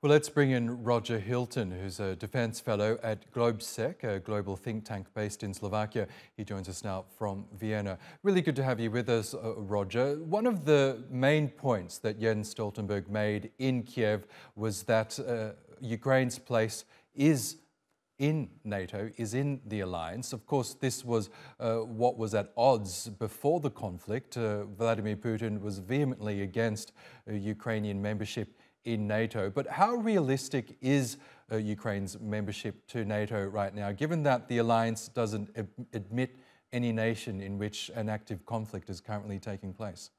Well, let's bring in Roger Hilton, who's a defence fellow at Globsec, a global think tank based in Slovakia. He joins us now from Vienna. Really good to have you with us, Roger. One of the main points that Jens Stoltenberg made in Kiev was that Ukraine's place is in Nato, is in the alliance. Of course, this was what was at odds before the conflict. Vladimir Putin was vehemently against Ukrainian membership in NATO. But how realistic is Ukraine's membership to NATO right now, given that the alliance doesn't admit any nation in which an active conflict is currently taking place?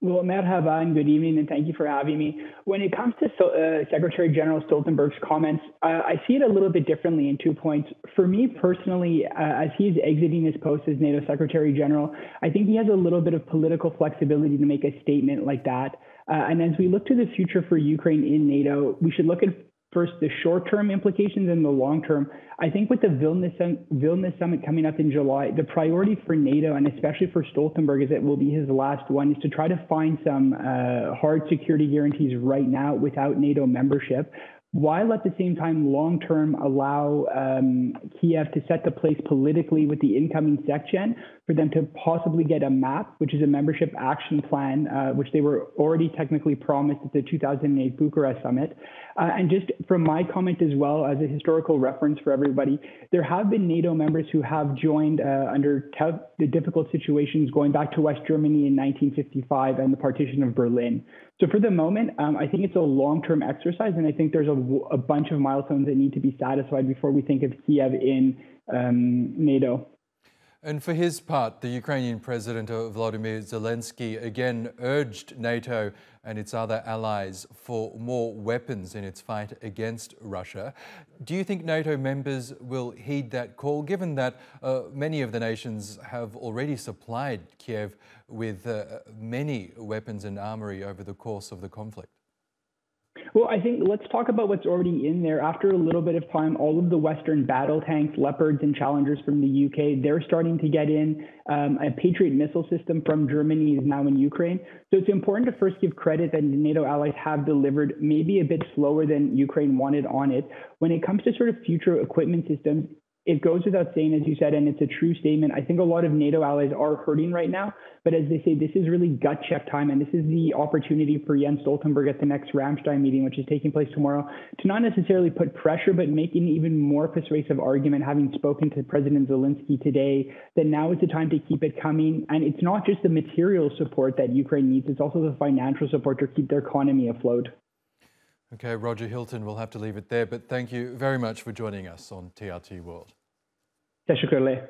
Well, Merhaba and good evening, and thank you for having me. When it comes to Secretary General Stoltenberg's comments, I see it a little bit differently in 2 points. For me personally, as he's exiting his post as NATO Secretary General, I think he has a little bit of political flexibility to make a statement like that. And as we look to the future for Ukraine in NATO, we should look at first the short-term implications and the long-term. I think with the Vilnius summit coming up in July, the priority for NATO, and especially for Stoltenberg, as it will be his last one, is to try to find some hard security guarantees right now without NATO membership, while at the same time long-term allow Kiev to set the place politically with the incoming SecGen for them to possibly get a map, which is a membership action plan, which they were already technically promised at the 2008 Bucharest summit. And just from my comment as well, as a historical reference for everybody, there have been NATO members who have joined under the difficult situations going back to West Germany in 1955 and the partition of Berlin. So for the moment, I think it's a long-term exercise, and I think there's a bunch of milestones that need to be satisfied before we think of Kiev in NATO. And for his part, the Ukrainian President Volodymyr Zelensky again urged NATO and its other allies for more weapons in its fight against Russia. Do you think NATO members will heed that call, given that many of the nations have already supplied Kiev with many weapons and armory over the course of the conflict? Well, I think let's talk about what's already in there. After a little bit of time, all of the Western battle tanks, Leopards and Challengers from the UK, they're starting to get in. A Patriot missile system from Germany is now in Ukraine. So it's important to first give credit that the NATO allies have delivered, maybe a bit slower than Ukraine wanted on it. When it comes to sort of future equipment systems, it goes without saying, as you said, and it's a true statement. I think a lot of NATO allies are hurting right now. But as they say, this is really gut check time. And this is the opportunity for Jens Stoltenberg at the next Ramstein meeting, which is taking place tomorrow, to not necessarily put pressure, but make an even more persuasive argument, having spoken to President Zelensky today, that now is the time to keep it coming. And it's not just the material support that Ukraine needs, it's also the financial support to keep their economy afloat. Okay, Roger Hilton, we'll have to leave it there, but thank you very much for joining us on TRT World. Teşekkürler.